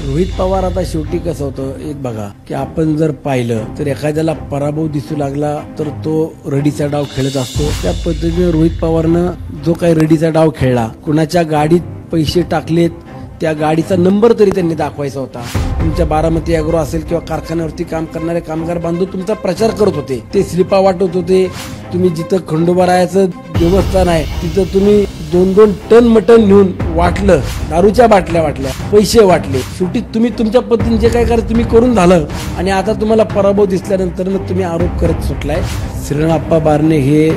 रोहित पवार आता शेवटी कसं होतं एक बघा की आपण जर पाहिलं तर एखाद्याला पराभव दिसू लागला तर तो रडीचा डाव खेळत असतो. त्या पद्धतीने रोहित पवारनं जो काही रडीचा डाव खेळला, कुणाच्या गाडीत पैसे टाकलेत, त्या गाडीचा नंबर तरी त्यांनी दाखवायचा होता. तुमच्या बारामती अॅग्रो असेल किंवा कारखान्यावरती काम करणारे कामगार बांधव तुमचा प्रचार करत होते, ते स्लिपा वाटत होते. तुम्ही जिथं खंडोबारायाचं देवस्थान आहे तिथं तुम्ही 2-2 टन मटण नेऊन वाटलं, दारूच्या बाटल्या वाटल्या, पैसे वाटले. शेवटी तुम्ही तुमच्या पद्धतीने जे काय करायचं तुम्ही करून झालं आणि आता तुम्हाला पराभव दिसल्यानंतर तुम्ही आरोप करत सुटलाय. श्रीरंगाप्पा बारणे हे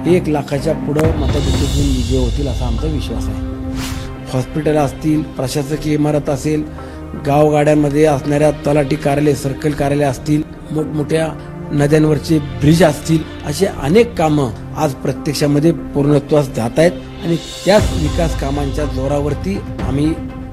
1 लाखाच्या पुढं मताधिक्यातून विजय होतील असा आमचा विश्वास आहे. हॉस्पिटल असतील, प्रशासकीय इमारत असेल, गावगाड्यांमध्ये असणाऱ्या तलाठी कार्यालय, सर्कल कार्यालय असतील, मोठमोठ्या नद्यांवरचे ब्रिज असतील, असे अनेक कामं आज प्रत्यक्षामध्ये पूर्णत्वास जात आहेत आणि त्याच विकास कामांच्या जोरावरती आम्ही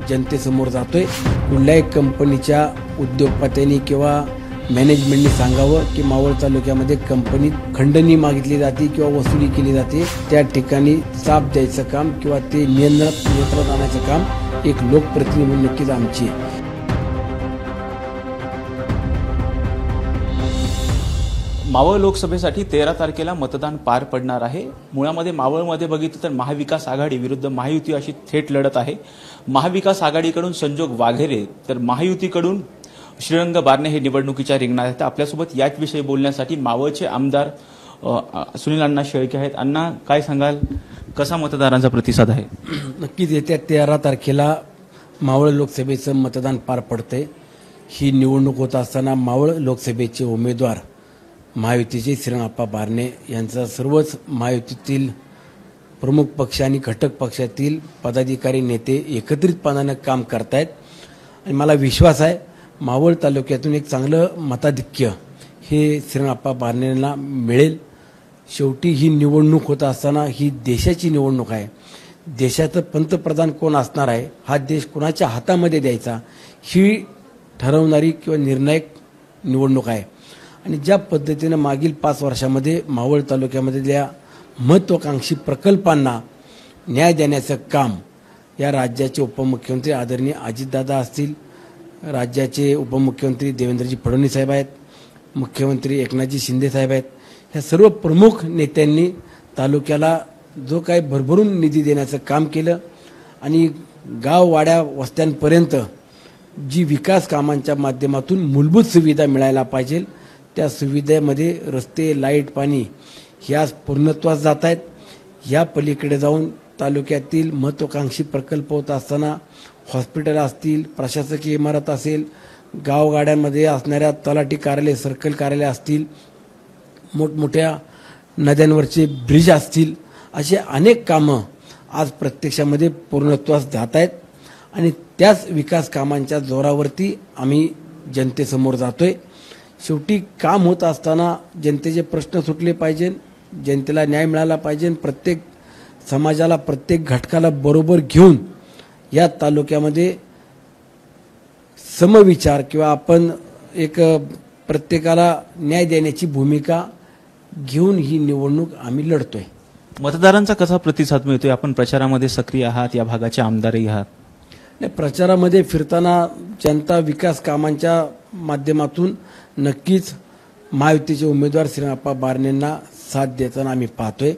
जनतेसमोर जातोय. कुठल्याही कंपनीच्या उद्योगपत्यांनी किंवा मॅनेजमेंटनी सांगावं की मावळ तालुक्यामध्ये कंपनीत खंडणी मागितली जाते किंवा वसुली केली जाते, त्या ठिकाणी चाप द्यायचं काम किंवा ते नियंत्रणात आणायचं काम एक लोकप्रतिनिधी म्हणून नक्कीच आमची आहे. मावळ लोकसभेसाठी 13 तारखेला मतदान पार पडणार आहे. मुळामध्ये मावळमध्ये बघितलं तर महाविकास आघाडी विरुद्ध महायुती अशी थेट लढत आहे. महाविकास आघाडीकडून संजोग वाघेरे तर महायुतीकडून श्रीरंग बारणे हे निवडणुकीच्या रिंगणात आहेत. आपल्यासोबत याच विषयी बोलण्यासाठी मावळचे आमदार सुनील अण्णा शेळके आहेत. अण्णा, काय सांगाल, कसा मतदारांचा प्रतिसाद आहे? नक्कीच येत्या 13 तारखेला मावळ लोकसभेचं मतदान पार पडते. ही निवडणूक होत असताना मावळ लोकसभेचे उमेदवार महायुतीचे श्रीरंगाप्पा बारणे यांचा सर्वच महायुतीतील प्रमुख पक्ष आणि घटक पक्षातील पदाधिकारी नेते एकत्रितपणानं काम करतायत आणि मला विश्वास आहे मावळ तालुक्यातून एक चांगलं मताधिक्य हे श्रीरंगाप्पा बारणेंना मिळेल. शेवटी ही निवडणूक होत असताना ही देशाची निवडणूक आहे. देशाचं पंतप्रधान कोण असणार आहे, हा देश कोणाच्या हातामध्ये द्यायचा, ही ठरवणारी किंवा निर्णायक निवडणूक आहे. आणि ज्या पद्धतीनं मागील 5 वर्षामध्ये मावळ तालुक्यामधल्या महत्त्वाकांक्षी प्रकल्पांना न्याय देण्याचं काम या राज्याचे उपमुख्यमंत्री आदरणीय अजितदादा असतील, राज्याचे उपमुख्यमंत्री देवेंद्रजी फडणवीस साहेब आहेत, मुख्यमंत्री एकनाथजी शिंदे साहेब आहेत, ह्या सर्व प्रमुख नेत्यांनी तालुक्याला जो काही भरभरून निधी देण्याचं काम केलं आणि गाववाड्या वस्त्यांपर्यंत जी विकास कामांच्या माध्यमातून मूलभूत सुविधा मिळायला पाहिजे त्या सुविधेमध्ये रस्ते, लाईट, पाणी हे आज पूर्णत्वास जात आहेत. या पलीकडे जाऊन तालुक्यातील महत्त्वाकांक्षी प्रकल्प होत असताना हॉस्पिटल असतील, प्रशासकीय इमारत असेल, गावगाड्यांमध्ये असणाऱ्या तलाठी कार्यालय, सर्कल कार्यालय असतील, मोठमोठ्या नद्यांवरचे ब्रिज असतील, असे अनेक कामं आज प्रत्यक्षामध्ये पूर्णत्वास जात आहेत आणि त्याच विकास कामांच्या जोरावरती आम्ही जनतेसमोर जातोय. शेवटी काम होत असताना जनतेचे प्रश्न सुटले पाहिजे, जनतेला न्याय मिळाला पाहिजे, प्रत्येक समाजाला, प्रत्येक घटकाला बरोबर घेऊन या तालुक्यामध्ये समविचार किंवा आपण एक प्रत्येकाला न्याय देण्याची भूमिका घेऊन ही निवडणूक आम्ही लढतोय. मतदारांचा कसा प्रतिसाद मिळतोय? आपण प्रचारामध्ये सक्रिय आहात, या भागाचे आमदारही आहात. नाही, प्रचारामध्ये फिरताना जनता विकास कामांच्या माध्यमातून नक्कीच महायुतीचे उमेदवार श्रीरंगाप्पा बारणेंना साथ देताना आम्ही पाहतोय.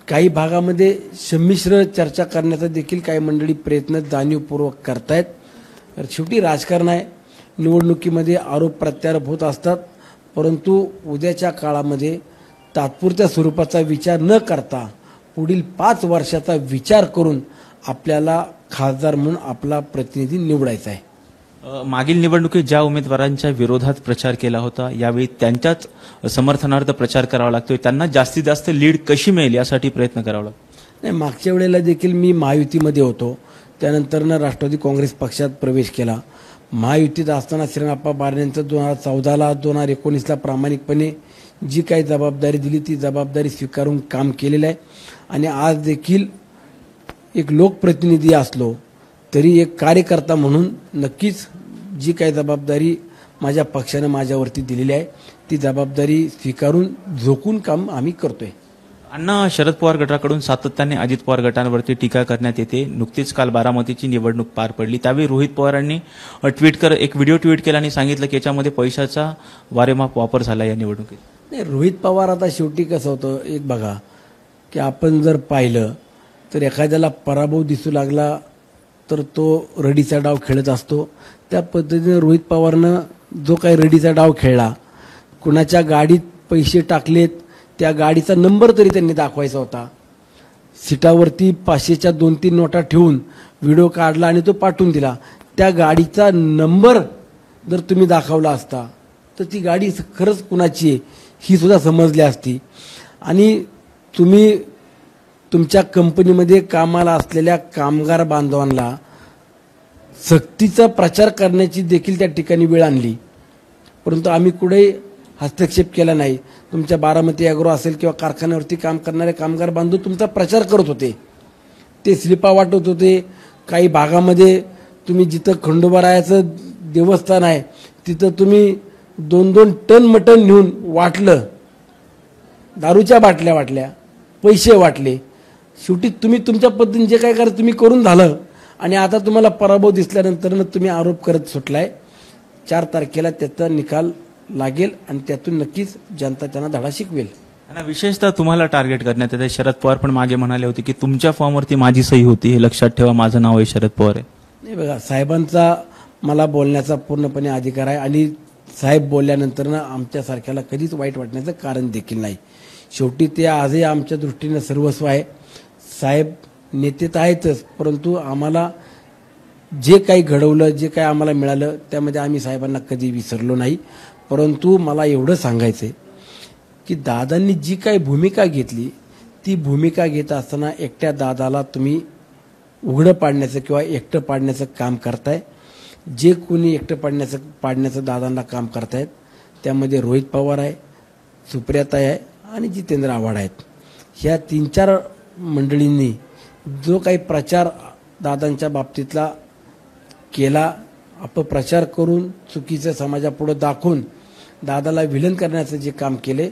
काही भागामध्ये संमिश्र चर्चा करण्याचा देखील काही मंडळी प्रयत्न जाणीवपूर्वक करतायत. शेवटी राजकारण आहे, निवडणुकीमध्ये आरोप प्रत्यारोप होत असतात, परंतु उद्याच्या काळामध्ये तात्पुरत्या स्वरूपाचा विचार न करता पुढील 5 वर्षाचा विचार करून आपल्याला खासदार म्हणून आपला प्रतिनिधी निवडायचा आहे. मागील निवडणुकीत ज्या उमेदवारांच्या विरोधात प्रचार केला होता, यावेळी त्यांच्याच समर्थनार्थ प्रचार करावा लागतोय. त्यांना जास्तीत जास्त लीड कशी मिळेल यासाठी प्रयत्न करावा लागतो. नाही, मागच्या वेळेला देखील मी महायुतीमध्ये होतो, त्यानंतरनं राष्ट्रवादी काँग्रेस पक्षात प्रवेश केला. महायुतीत असताना श्रीरंगाप्पा बारणेंचं 2014ला 2019ला प्रामाणिकपणे जी काही जबाबदारी दिली ती जबाबदारी स्वीकारून काम केलेलं आहे आणि आज देखील एक लोकप्रतिनिधी असलो तरी एक कार्यकर्ता म्हणून नक्कीच जी काही जबाबदारी माझ्या पक्षानं माझ्यावरती दिलेली आहे ती जबाबदारी स्वीकारून झोकून काम आम्ही करतोय. अण्णा, शरद पवार गटाकडून सातत्याने अजित पवार गटावरती टीका करण्यात येते. नुकतीच काल बारामतीची निवडणूक पार पडली. त्यावेळी रोहित पवारांनी एक व्हिडिओ ट्विट केला आणि सांगितलं की याच्यामध्ये पैशाचा वारेमाप वापर झाला या निवडणुकीत. नाही, रोहित पवार आता शेवटी कसं होतं एक बघा की आपण जर पाहिलं तर एखाद्याला पराभव दिसू लागला तर तो रडीचा डाव खेळत असतो. त्या पद्धतीने रोहित पवारनं जो काही रडीचा डाव खेळला, कुणाच्या गाडीत पैसे टाकलेत, त्या गाडीचा नंबर तरी त्यांनी दाखवायचा होता. सीटावरती 500च्या 2-3 नोटा ठेवून व्हिडिओ काढला आणि तो पाठवून दिला. त्या गाडीचा नंबर जर तुम्ही दाखवला असता तर ती गाडी खरंच कुणाची आहे ही सुद्धा समजली असती. आणि तुम्ही तुमच्या कंपनीमध्ये कामाला असलेल्या कामगार बांधवांना सक्तीचा प्रचार करण्याची देखील त्या ठिकाणी वेळ आणली, परंतु आम्ही कुठेही हस्तक्षेप केला नाही. तुमच्या बारामती ॲग्रो असेल किंवा कारखान्यावरती काम करणारे कामगार बांधव तुमचा प्रचार करत होते, ते स्लिपा वाटत होते. काही भागामध्ये तुम्ही जिथं खंडोबारायाचं देवस्थान आहे तिथं तुम्ही 2-2 टन मटण नेऊन वाटलं, दारूच्या बाटल्या वाटल्या, पैसे वाटले. शेवटी तुम्ही तुमच्या पद्धतीने जे काय करायचं तुम्ही करून झालं आणि आता तुम्हाला पराभव दिसल्यानंतर तुम्ही आरोप करत सुटलाय. 4 तारखेला त्याचा निकाल लागेल आणि त्यातून नक्कीच जनता त्यांना धडा शिकवेल. आणि विशेषतः तुम्हाला टार्गेट करण्यात येते. शरद पवार पण मागे म्हणाले होते की तुमच्या फॉर्मवरती माझी सही होती, हे लक्षात ठेवा, माझं नाव आहे शरद पवार आहे. नाही बघा, साहेबांचा मला बोलण्याचा पूर्णपणे अधिकार आहे आणि साहेब बोलल्यानंतर ना आमच्यासारख्याला कधीच वाईट वाटण्याचं कारण देखील नाही. शेवटी ते आजही आमच्या दृष्टीनं सर्वस्व आहे. साहेब नेते तर आहेतच, परंतु आम्हाला जे काही घडवलं, जे काही आम्हाला मिळालं त्यामध्ये आम्ही साहेबांना कधी विसरलो नाही. परंतु मला एवढं सांगायचं आहे की दादांनी जी काही भूमिका घेतली ती भूमिका घेत असताना एकट्या दादाला तुम्ही उघडं पाडण्याचं किंवा एकटं पाडण्याचं काम करताय. जे कोणी एकटं पाडण्याचं दादांना काम करतायत त्यामध्ये रोहित पवार आहे, सुप्रियाताई आहे आणि जितेंद्र आव्हाड आहेत. ह्या 3-4 मंडळींनी जो काही प्रचार दादांच्या बाबतीतला केला, अपप्रचार करून चुकीचं समाजापुढे दाखवून दादाला विलन करण्याचं जे काम केले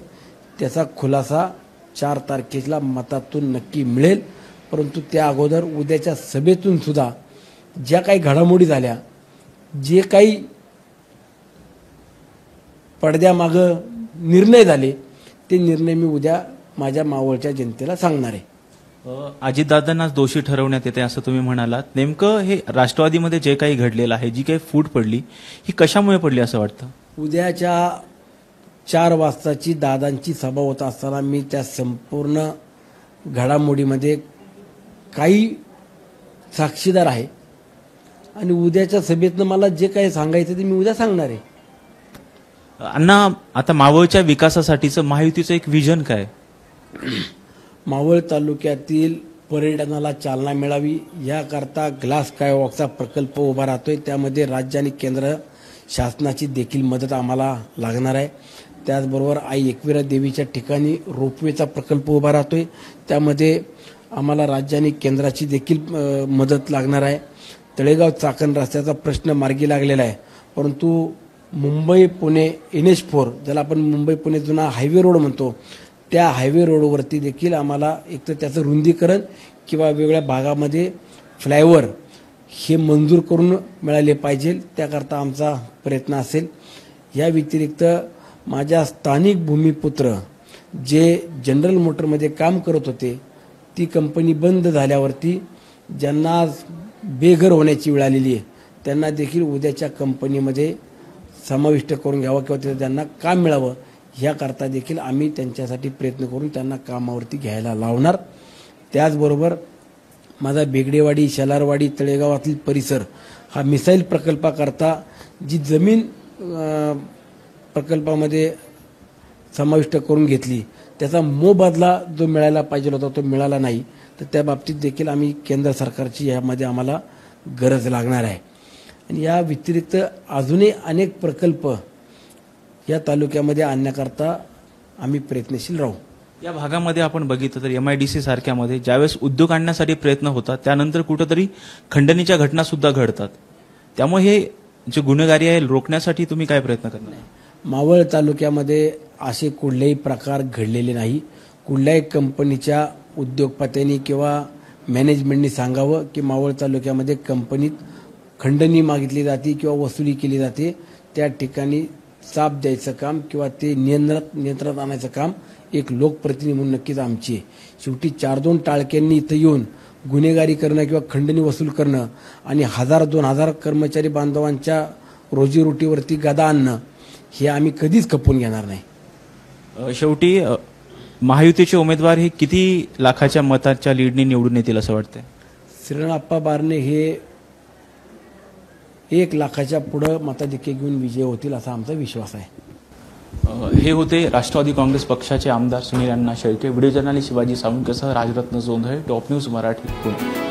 त्याचा खुलासा 4 तारखेला मतातून नक्की मिळेल. परंतु त्या अगोदर उद्याच्या सभेतून सुद्धा ज्या काही घडामोडी झाल्या, जे काही पडद्यामागं निर्णय झाले ते निर्णय मी उद्या माझ्या मावळच्या जनतेला सांगणार आहे. अजितदादांनाच दोषी ठरवण्यात येते असं तुम्ही म्हणालात. नेमकं हे राष्ट्रवादीमध्ये जे काही घडलेलं आहे, जी काही फूट पडली, ही कशामुळे पडली असं वाटतं? उद्याच्या 4 वाजताची दादांची सभा होत असताना मी त्या संपूर्ण घडामोडीमध्ये काही साक्षीदार आहे आणि उद्याच्या सभेतनं मला जे काही सांगायचं ते मी उद्या सांगणार आहे. अण्णा, आता मावळच्या विकासासाठीचं महायुतीचं एक विजन काय? मावळ तालुक्यातील पर्यटनाला चालना मिळावी याकरता ग्लास स्कायवॉकचा प्रकल्प उभा राहतोय. त्यामध्ये राज्य आणि केंद्र शासनाची देखील मदत आम्हाला लागणार आहे. त्याचबरोबर आई एकविरा देवीच्या ठिकाणी रोपवेचा प्रकल्प उभा राहतोय. त्यामध्ये आम्हाला राज्य आणि केंद्राची देखील मदत लागणार आहे. तळेगाव चाकण रस्त्याचा प्रश्न मार्गी लागलेला आहे, परंतु मुंबई पुणे NH4 ज्याला आपण मुंबई पुणे जुना हायवे रोड म्हणतो त्या हायवे रोडवरती देखील आम्हाला एक तर त्याचं रुंदीकरण किंवा वेगवेगळ्या भागामध्ये फ्लायओव्हर हे मंजूर करून मिळाले पाहिजे, त्याकरता आमचा प्रयत्न असेल. या व्यतिरिक्त माझ्या स्थानिक भूमिपुत्र जे जनरल मोटरमध्ये काम करत होते, ती कंपनी बंद झाल्यावरती ज्यांना बेघर होण्याची वेळ आलेली आहे त्यांना देखील उद्याच्या कंपनीमध्ये समाविष्ट करून घ्यावं किंवा तिथे त्यांना काम मिळावं ह्याकरता देखील आम्ही त्यांच्यासाठी प्रयत्न करून त्यांना कामावरती घ्यायला लावणार. त्याचबरोबर माझा बेगडेवाडी, शेलारवाडी, तळेगावातील परिसर हा मिसाईल प्रकल्पाकरता जी जमीन प्रकल्पामध्ये समाविष्ट करून घेतली त्याचा मोबदला जो मिळायला पाहिजे होता तो मिळाला नाही, तर त्या बाबतीत देखील आम्ही केंद्र सरकारची यामध्ये आम्हाला गरज लागणार आहे. आणि या व्यतिरिक्त अजूनही अनेक प्रकल्प या तालुक्यामध्ये आणण्याकरता आम्ही प्रयत्नशील राहू. या भागामध्ये आपण बघितलं तर MIDC सारख्यामध्ये ज्यावेळेस उद्योग आणण्यासाठी प्रयत्न होतात त्यानंतर कुठेतरी खंडणीच्या घटना सुद्धा घडतात. त्यामुळे हे जे गुन्हेगारी आहे रोखण्यासाठी तुम्ही काय प्रयत्न करणार? मावळ तालुक्यामध्ये असे कुठलेही प्रकार घडलेले नाही. कुठल्याही कंपनीच्या उद्योगपत्यांनी किंवा मॅनेजमेंटनी सांगावं की मावळ तालुक्यामध्ये कंपनीत खंडणी मागितली जाते किंवा वसुली केली जाते, त्या ठिकाणी चाप द्यायचं काम किंवा ते नियंत्रणात आणायचं काम एक लोकप्रतिनिधी म्हणून नक्कीच आमची आहे. शेवटी 4-2 टाळक्यांनी इथं येऊन गुन्हेगारी करणं किंवा खंडणी वसूल करणं आणि 1000-2000 कर्मचारी बांधवांच्या रोजीरोटीवरती गदा आणणं हे आम्ही कधीच खपवून घेणार नाही. शेवटी महायुतीचे उमेदवार हे किती लाखाच्या मताच्या लीडने निवडून येतील असं वाटतंय? श्रीरंगाप्पा बारणे हे 1 लाखाच्या पुढं मताधिक्य घेऊन विजय होतील असा आमचा विश्वास आहे. हे होते राष्ट्रवादी काँग्रेस पक्षाचे आमदार सुनील अण्णा शेळके. व्हिडिओ जर्नलिस्ट शिवाजी सावंतसह राजरत्न जोंधळे, टॉप न्यूज मराठी, पुणे.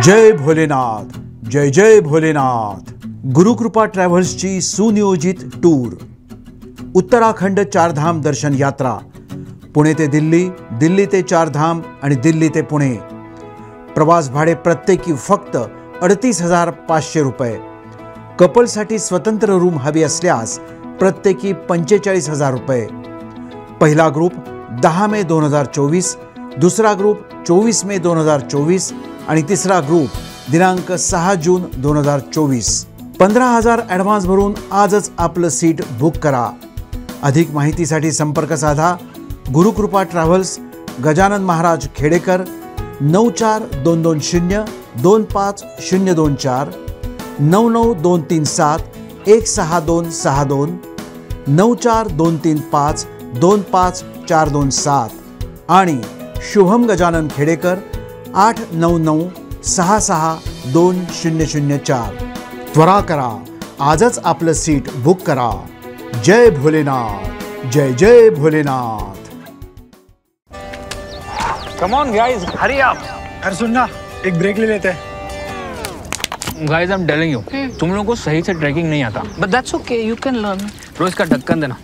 जय भोलेनाथ, जय जय भोलेनाथ. गुरुकृपा ट्रॅव्हल्सची सुनियोजित टूर. उत्तराखंड चारधाम दर्शन यात्रा. पुणे ते दिल्ली, दिल्ली ते चारधाम आणि दिल्ली ते पुणे. प्रवास भाडे प्रत्येकी फक्त 38,500 रुपये. कपलसाठी स्वतंत्र रूम हवी असल्यास प्रत्येकी 45,000 रुपये. पहिला ग्रुप 10 मे 2024, दुसरा ग्रुप 24 मे 2024 आणि तिसरा ग्रुप दिनांक 6 जून 2024. 15,000 ॲडव्हान्स भरून आजच आपलं सीट बुक करा. अधिक माहितीसाठी संपर्क साधा. गुरुकृपा ट्रॅव्हल्स, गजानन महाराज खेडेकर, 94-220-25024, 99-237-16262, 94-235-25427 आणि शुभम गजानन खेडेकर 899-66-2004. त्वरा करा, आजच आपलं सीट बुक करा. जय भोलेनाथ, जय जय Bholenath. Come on guys, hurry up. अरे सुन ना, एक ब्रेक ले लेते हैं. Guys, I'm telling you, तुम लोगों को सही से ट्रैकिंग नहीं आता. But that's okay, you can learn. रोज का ढक्कन देना.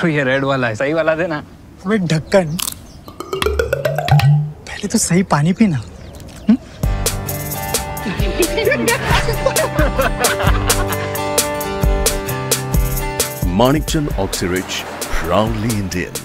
ये रेड वाला है, सही वाला देना. अबे ढक्कन, पहले तो सही पानी पीना. Manikchand Oxyrich, proudly Indian.